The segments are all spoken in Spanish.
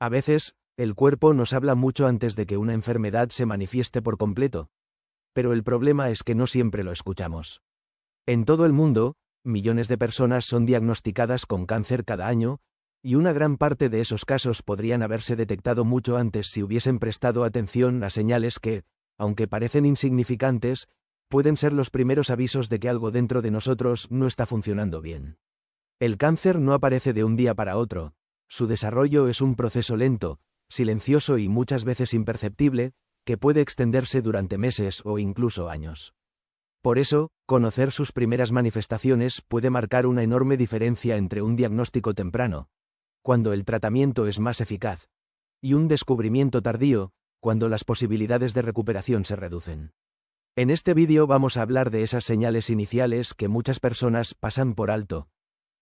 A veces, el cuerpo nos habla mucho antes de que una enfermedad se manifieste por completo. Pero el problema es que no siempre lo escuchamos. En todo el mundo, millones de personas son diagnosticadas con cáncer cada año, y una gran parte de esos casos podrían haberse detectado mucho antes si hubiesen prestado atención a señales que, aunque parecen insignificantes, pueden ser los primeros avisos de que algo dentro de nosotros no está funcionando bien. El cáncer no aparece de un día para otro. Su desarrollo es un proceso lento, silencioso y muchas veces imperceptible, que puede extenderse durante meses o incluso años. Por eso, conocer sus primeras manifestaciones puede marcar una enorme diferencia entre un diagnóstico temprano, cuando el tratamiento es más eficaz, y un descubrimiento tardío, cuando las posibilidades de recuperación se reducen. En este vídeo vamos a hablar de esas señales iniciales que muchas personas pasan por alto.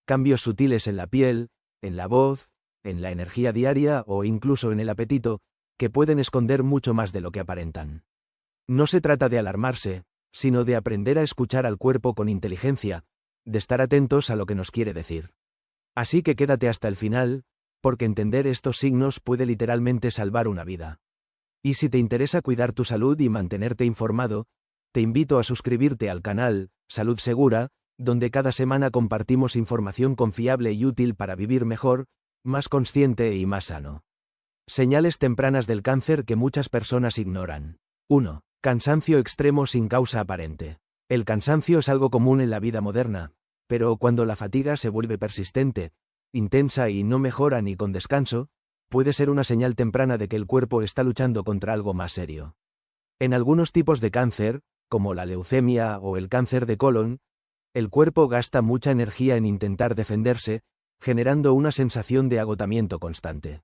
Cambios sutiles en la piel, en la voz, en la energía diaria o incluso en el apetito, que pueden esconder mucho más de lo que aparentan. No se trata de alarmarse, sino de aprender a escuchar al cuerpo con inteligencia, de estar atentos a lo que nos quiere decir. Así que quédate hasta el final, porque entender estos signos puede literalmente salvar una vida. Y si te interesa cuidar tu salud y mantenerte informado, te invito a suscribirte al canal Salud Segura, donde cada semana compartimos información confiable y útil para vivir mejor, más consciente y más sano. Señales tempranas del cáncer que muchas personas ignoran. 1. Cansancio extremo sin causa aparente. El cansancio es algo común en la vida moderna, pero cuando la fatiga se vuelve persistente, intensa y no mejora ni con descanso, puede ser una señal temprana de que el cuerpo está luchando contra algo más serio. En algunos tipos de cáncer, como la leucemia o el cáncer de colon, el cuerpo gasta mucha energía en intentar defenderse, generando una sensación de agotamiento constante.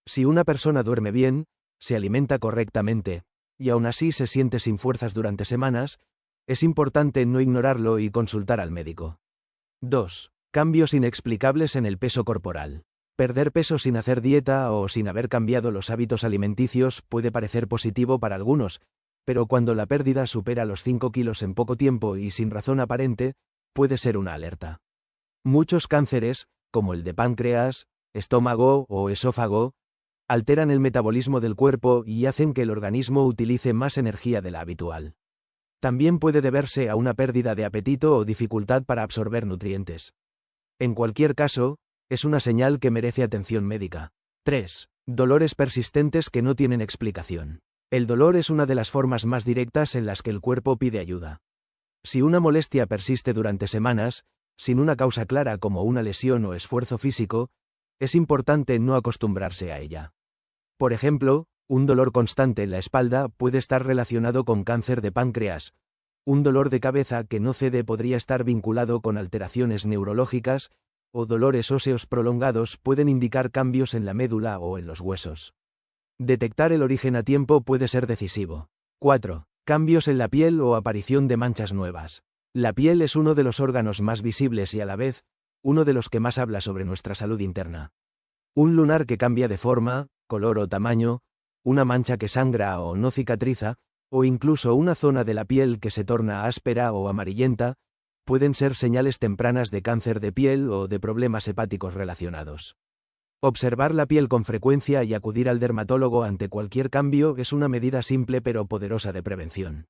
Si una persona duerme bien, se alimenta correctamente, y aún así se siente sin fuerzas durante semanas, es importante no ignorarlo y consultar al médico. 2. Cambios inexplicables en el peso corporal. Perder peso sin hacer dieta o sin haber cambiado los hábitos alimenticios puede parecer positivo para algunos, pero cuando la pérdida supera los 5 kilos en poco tiempo y sin razón aparente, puede ser una alerta. Muchos cánceres, como el de páncreas, estómago o esófago, alteran el metabolismo del cuerpo y hacen que el organismo utilice más energía de la habitual. También puede deberse a una pérdida de apetito o dificultad para absorber nutrientes. En cualquier caso, es una señal que merece atención médica. 3. Dolores persistentes que no tienen explicación. El dolor es una de las formas más directas en las que el cuerpo pide ayuda. Si una molestia persiste durante semanas, sin una causa clara como una lesión o esfuerzo físico, es importante no acostumbrarse a ella. Por ejemplo, un dolor constante en la espalda puede estar relacionado con cáncer de páncreas. Un dolor de cabeza que no cede podría estar vinculado con alteraciones neurológicas, o dolores óseos prolongados pueden indicar cambios en la médula o en los huesos. Detectar el origen a tiempo puede ser decisivo. 4. Cambios en la piel o aparición de manchas nuevas. La piel es uno de los órganos más visibles y a la vez, uno de los que más habla sobre nuestra salud interna. Un lunar que cambia de forma, color o tamaño, una mancha que sangra o no cicatriza, o incluso una zona de la piel que se torna áspera o amarillenta, pueden ser señales tempranas de cáncer de piel o de problemas hepáticos relacionados. Observar la piel con frecuencia y acudir al dermatólogo ante cualquier cambio es una medida simple pero poderosa de prevención.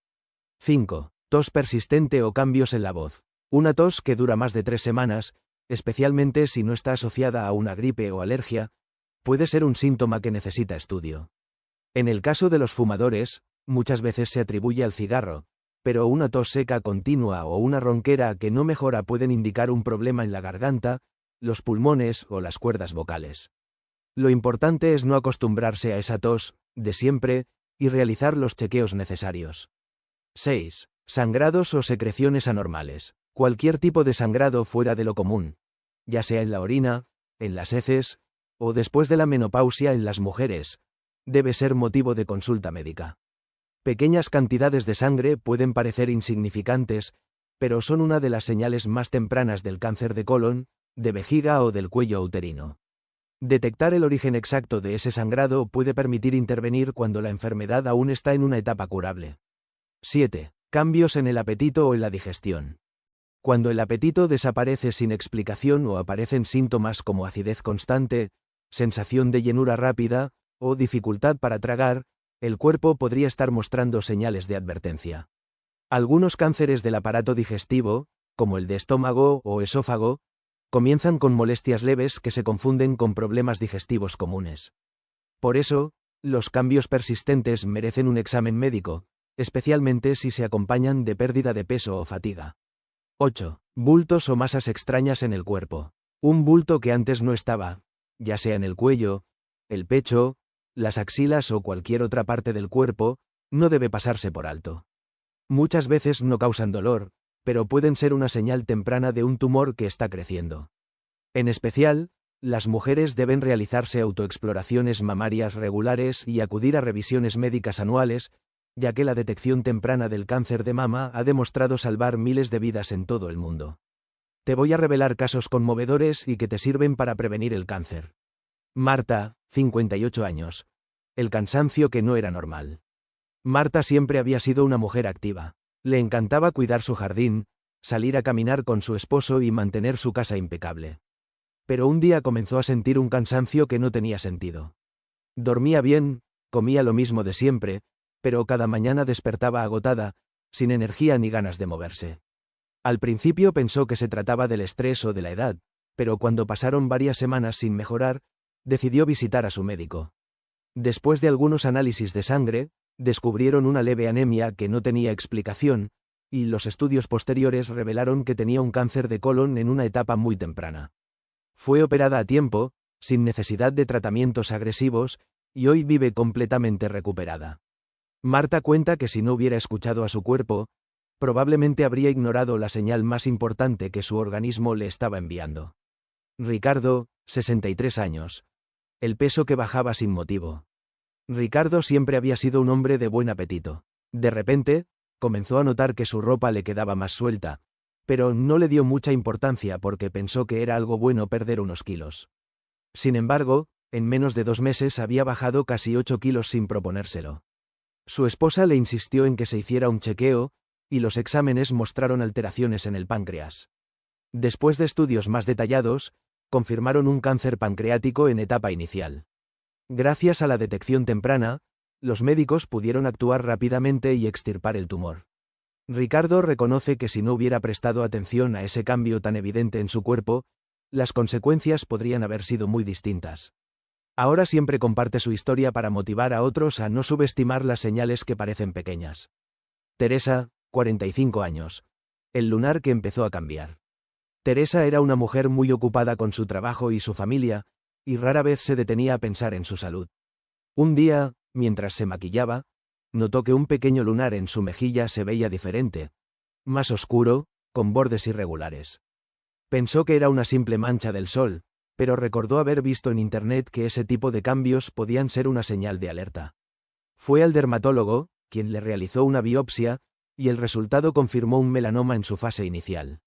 5. Tos persistente o cambios en la voz. Una tos que dura más de 3 semanas, especialmente si no está asociada a una gripe o alergia, puede ser un síntoma que necesita estudio. En el caso de los fumadores, muchas veces se atribuye al cigarro, pero una tos seca continua o una ronquera que no mejora pueden indicar un problema en la garganta, los pulmones o las cuerdas vocales. Lo importante es no acostumbrarse a esa tos, de siempre, y realizar los chequeos necesarios. 6. Sangrados o secreciones anormales. Cualquier tipo de sangrado fuera de lo común, ya sea en la orina, en las heces, o después de la menopausia en las mujeres, debe ser motivo de consulta médica. Pequeñas cantidades de sangre pueden parecer insignificantes, pero son una de las señales más tempranas del cáncer de colon, de vejiga o del cuello uterino. Detectar el origen exacto de ese sangrado puede permitir intervenir cuando la enfermedad aún está en una etapa curable. 7. Cambios en el apetito o en la digestión. Cuando el apetito desaparece sin explicación o aparecen síntomas como acidez constante, sensación de llenura rápida, o dificultad para tragar, el cuerpo podría estar mostrando señales de advertencia. Algunos cánceres del aparato digestivo, como el de estómago o esófago, comienzan con molestias leves que se confunden con problemas digestivos comunes. Por eso, los cambios persistentes merecen un examen médico, especialmente si se acompañan de pérdida de peso o fatiga. 8. Bultos o masas extrañas en el cuerpo. Un bulto que antes no estaba, ya sea en el cuello, el pecho, las axilas o cualquier otra parte del cuerpo, no debe pasarse por alto. Muchas veces no causan dolor, pero pueden ser una señal temprana de un tumor que está creciendo. En especial, las mujeres deben realizarse autoexploraciones mamarias regulares y acudir a revisiones médicas anuales, ya que la detección temprana del cáncer de mama ha demostrado salvar miles de vidas en todo el mundo. Te voy a revelar casos conmovedores y que te sirven para prevenir el cáncer. Marta, 58 años. El cansancio que no era normal. Marta siempre había sido una mujer activa. Le encantaba cuidar su jardín, salir a caminar con su esposo y mantener su casa impecable. Pero un día comenzó a sentir un cansancio que no tenía sentido. Dormía bien, comía lo mismo de siempre, pero cada mañana despertaba agotada, sin energía ni ganas de moverse. Al principio pensó que se trataba del estrés o de la edad, pero cuando pasaron varias semanas sin mejorar, decidió visitar a su médico. Después de algunos análisis de sangre, descubrieron una leve anemia que no tenía explicación, y los estudios posteriores revelaron que tenía un cáncer de colon en una etapa muy temprana. Fue operada a tiempo, sin necesidad de tratamientos agresivos, y hoy vive completamente recuperada. Marta cuenta que si no hubiera escuchado a su cuerpo, probablemente habría ignorado la señal más importante que su organismo le estaba enviando. Ricardo, 63 años. El peso que bajaba sin motivo. Ricardo siempre había sido un hombre de buen apetito. De repente, comenzó a notar que su ropa le quedaba más suelta, pero no le dio mucha importancia porque pensó que era algo bueno perder unos kilos. Sin embargo, en menos de 2 meses había bajado casi 8 kilos sin proponérselo. Su esposa le insistió en que se hiciera un chequeo, y los exámenes mostraron alteraciones en el páncreas. Después de estudios más detallados, confirmaron un cáncer pancreático en etapa inicial. Gracias a la detección temprana, los médicos pudieron actuar rápidamente y extirpar el tumor. Ricardo reconoce que si no hubiera prestado atención a ese cambio tan evidente en su cuerpo, las consecuencias podrían haber sido muy distintas. Ahora siempre comparte su historia para motivar a otros a no subestimar las señales que parecen pequeñas. Teresa, 45 años. El lunar que empezó a cambiar. Teresa era una mujer muy ocupada con su trabajo y su familia, y rara vez se detenía a pensar en su salud. Un día, mientras se maquillaba, notó que un pequeño lunar en su mejilla se veía diferente, más oscuro, con bordes irregulares. Pensó que era una simple mancha del sol, pero recordó haber visto en internet que ese tipo de cambios podían ser una señal de alerta. Fue al dermatólogo, quien le realizó una biopsia, y el resultado confirmó un melanoma en su fase inicial.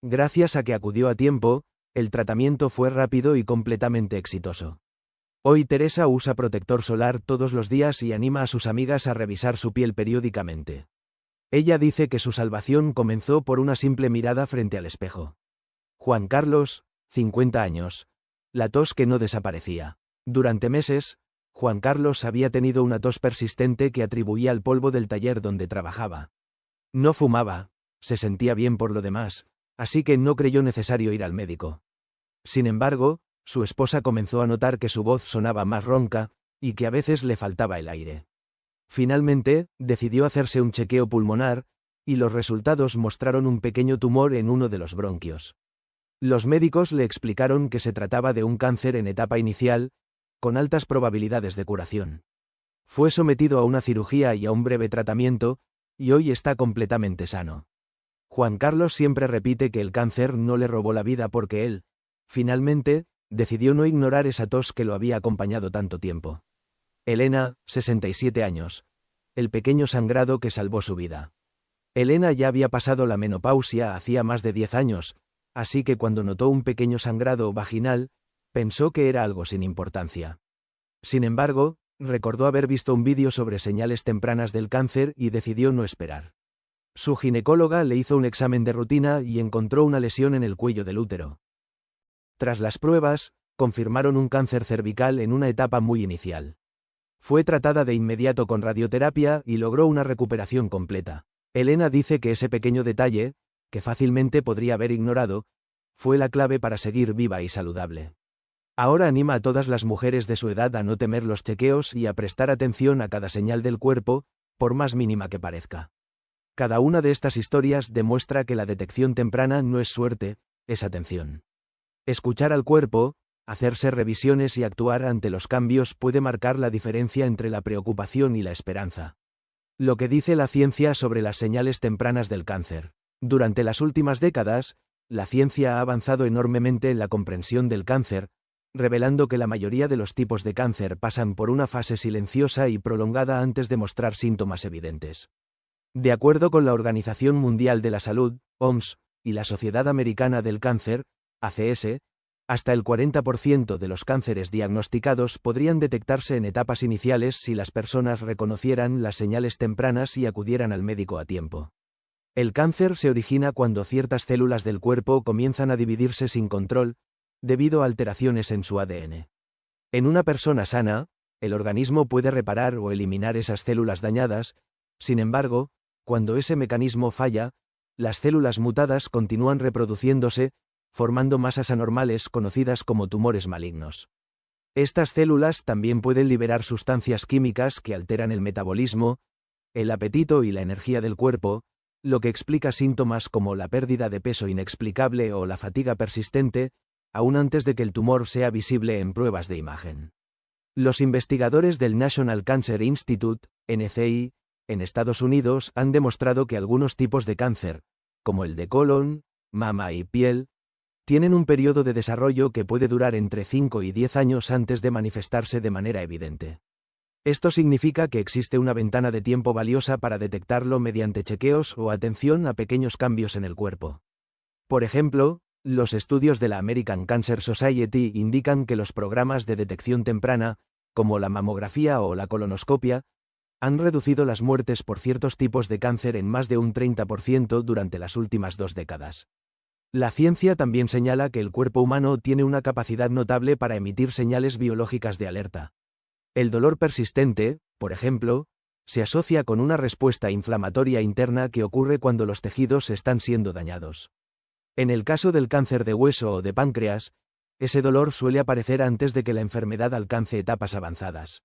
Gracias a que acudió a tiempo, el tratamiento fue rápido y completamente exitoso. Hoy Teresa usa protector solar todos los días y anima a sus amigas a revisar su piel periódicamente. Ella dice que su salvación comenzó por una simple mirada frente al espejo. Juan Carlos, 50 años. La tos que no desaparecía. Durante meses, Juan Carlos había tenido una tos persistente que atribuía al polvo del taller donde trabajaba. No fumaba, se sentía bien por lo demás, así que no creyó necesario ir al médico. Sin embargo, su esposa comenzó a notar que su voz sonaba más ronca, y que a veces le faltaba el aire. Finalmente, decidió hacerse un chequeo pulmonar, y los resultados mostraron un pequeño tumor en uno de los bronquios. Los médicos le explicaron que se trataba de un cáncer en etapa inicial, con altas probabilidades de curación. Fue sometido a una cirugía y a un breve tratamiento, y hoy está completamente sano. Juan Carlos siempre repite que el cáncer no le robó la vida porque él, finalmente, decidió no ignorar esa tos que lo había acompañado tanto tiempo. Elena, 67 años. El pequeño sangrado que salvó su vida. Elena ya había pasado la menopausia hacía más de 10 años, así que cuando notó un pequeño sangrado vaginal, pensó que era algo sin importancia. Sin embargo, recordó haber visto un vídeo sobre señales tempranas del cáncer y decidió no esperar. Su ginecóloga le hizo un examen de rutina y encontró una lesión en el cuello del útero. Tras las pruebas, confirmaron un cáncer cervical en una etapa muy inicial. Fue tratada de inmediato con radioterapia y logró una recuperación completa. Elena dice que ese pequeño detalle, que fácilmente podría haber ignorado, fue la clave para seguir viva y saludable. Ahora anima a todas las mujeres de su edad a no temer los chequeos y a prestar atención a cada señal del cuerpo, por más mínima que parezca. Cada una de estas historias demuestra que la detección temprana no es suerte, es atención. Escuchar al cuerpo, hacerse revisiones y actuar ante los cambios puede marcar la diferencia entre la preocupación y la esperanza. Lo que dice la ciencia sobre las señales tempranas del cáncer. Durante las últimas décadas, la ciencia ha avanzado enormemente en la comprensión del cáncer, revelando que la mayoría de los tipos de cáncer pasan por una fase silenciosa y prolongada antes de mostrar síntomas evidentes. De acuerdo con la Organización Mundial de la Salud, OMS, y la Sociedad Americana del Cáncer, ACS, hasta el 40% de los cánceres diagnosticados podrían detectarse en etapas iniciales si las personas reconocieran las señales tempranas y acudieran al médico a tiempo. El cáncer se origina cuando ciertas células del cuerpo comienzan a dividirse sin control, debido a alteraciones en su ADN. En una persona sana, el organismo puede reparar o eliminar esas células dañadas, sin embargo, cuando ese mecanismo falla, las células mutadas continúan reproduciéndose, formando masas anormales conocidas como tumores malignos. Estas células también pueden liberar sustancias químicas que alteran el metabolismo, el apetito y la energía del cuerpo, lo que explica síntomas como la pérdida de peso inexplicable o la fatiga persistente, aún antes de que el tumor sea visible en pruebas de imagen. Los investigadores del National Cancer Institute, NCI, en Estados Unidos han demostrado que algunos tipos de cáncer, como el de colon, mama y piel, tienen un periodo de desarrollo que puede durar entre 5 y 10 años antes de manifestarse de manera evidente. Esto significa que existe una ventana de tiempo valiosa para detectarlo mediante chequeos o atención a pequeños cambios en el cuerpo. Por ejemplo, los estudios de la American Cancer Society indican que los programas de detección temprana, como la mamografía o la colonoscopia, han reducido las muertes por ciertos tipos de cáncer en más de un 30% durante las últimas 2 décadas. La ciencia también señala que el cuerpo humano tiene una capacidad notable para emitir señales biológicas de alerta. El dolor persistente, por ejemplo, se asocia con una respuesta inflamatoria interna que ocurre cuando los tejidos están siendo dañados. En el caso del cáncer de hueso o de páncreas, ese dolor suele aparecer antes de que la enfermedad alcance etapas avanzadas.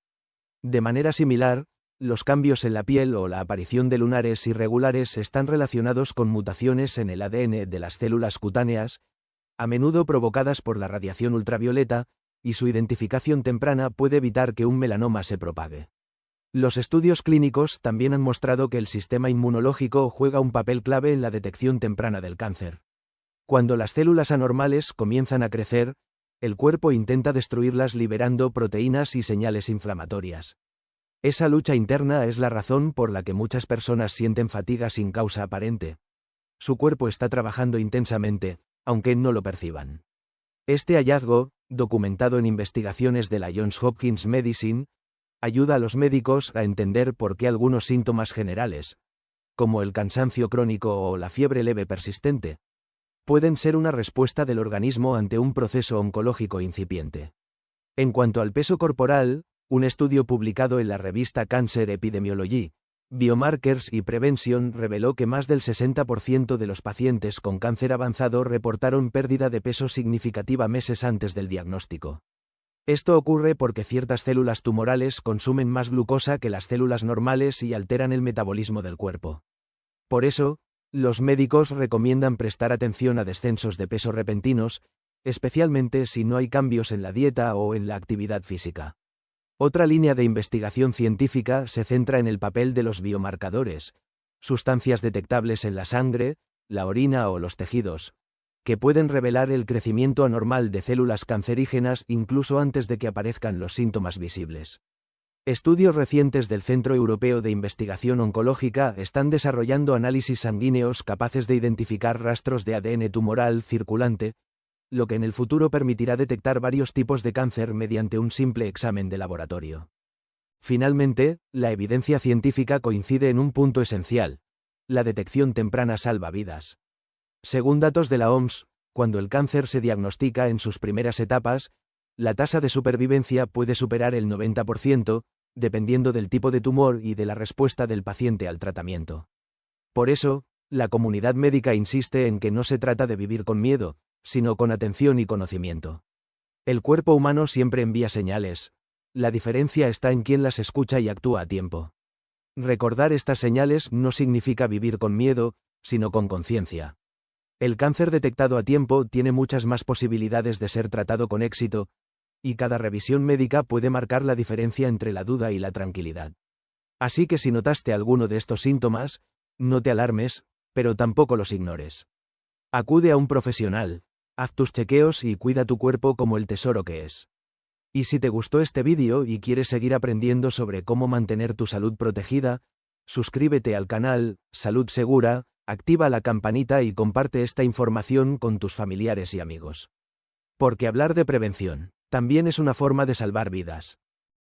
De manera similar, los cambios en la piel o la aparición de lunares irregulares están relacionados con mutaciones en el ADN de las células cutáneas, a menudo provocadas por la radiación ultravioleta, y su identificación temprana puede evitar que un melanoma se propague. Los estudios clínicos también han mostrado que el sistema inmunológico juega un papel clave en la detección temprana del cáncer. Cuando las células anormales comienzan a crecer, el cuerpo intenta destruirlas liberando proteínas y señales inflamatorias. Esa lucha interna es la razón por la que muchas personas sienten fatiga sin causa aparente. Su cuerpo está trabajando intensamente, aunque no lo perciban. Este hallazgo, documentado en investigaciones de la Johns Hopkins Medicine, ayuda a los médicos a entender por qué algunos síntomas generales, como el cansancio crónico o la fiebre leve persistente, pueden ser una respuesta del organismo ante un proceso oncológico incipiente. En cuanto al peso corporal, un estudio publicado en la revista Cancer Epidemiology, Biomarkers y Prevention reveló que más del 60% de los pacientes con cáncer avanzado reportaron pérdida de peso significativa meses antes del diagnóstico. Esto ocurre porque ciertas células tumorales consumen más glucosa que las células normales y alteran el metabolismo del cuerpo. Por eso, los médicos recomiendan prestar atención a descensos de peso repentinos, especialmente si no hay cambios en la dieta o en la actividad física. Otra línea de investigación científica se centra en el papel de los biomarcadores, sustancias detectables en la sangre, la orina o los tejidos, que pueden revelar el crecimiento anormal de células cancerígenas incluso antes de que aparezcan los síntomas visibles. Estudios recientes del Centro Europeo de Investigación Oncológica están desarrollando análisis sanguíneos capaces de identificar rastros de ADN tumoral circulante, lo que en el futuro permitirá detectar varios tipos de cáncer mediante un simple examen de laboratorio. Finalmente, la evidencia científica coincide en un punto esencial: la detección temprana salva vidas. Según datos de la OMS, cuando el cáncer se diagnostica en sus primeras etapas, la tasa de supervivencia puede superar el 90%, dependiendo del tipo de tumor y de la respuesta del paciente al tratamiento. Por eso, la comunidad médica insiste en que no se trata de vivir con miedo, sino con atención y conocimiento. El cuerpo humano siempre envía señales. La diferencia está en quién las escucha y actúa a tiempo. Recordar estas señales no significa vivir con miedo, sino con conciencia. El cáncer detectado a tiempo tiene muchas más posibilidades de ser tratado con éxito, y cada revisión médica puede marcar la diferencia entre la duda y la tranquilidad. Así que si notaste alguno de estos síntomas, no te alarmes, pero tampoco los ignores. Acude a un profesional, haz tus chequeos y cuida tu cuerpo como el tesoro que es. Y si te gustó este vídeo y quieres seguir aprendiendo sobre cómo mantener tu salud protegida, suscríbete al canal Salud Segura, activa la campanita y comparte esta información con tus familiares y amigos. Porque hablar de prevención también es una forma de salvar vidas.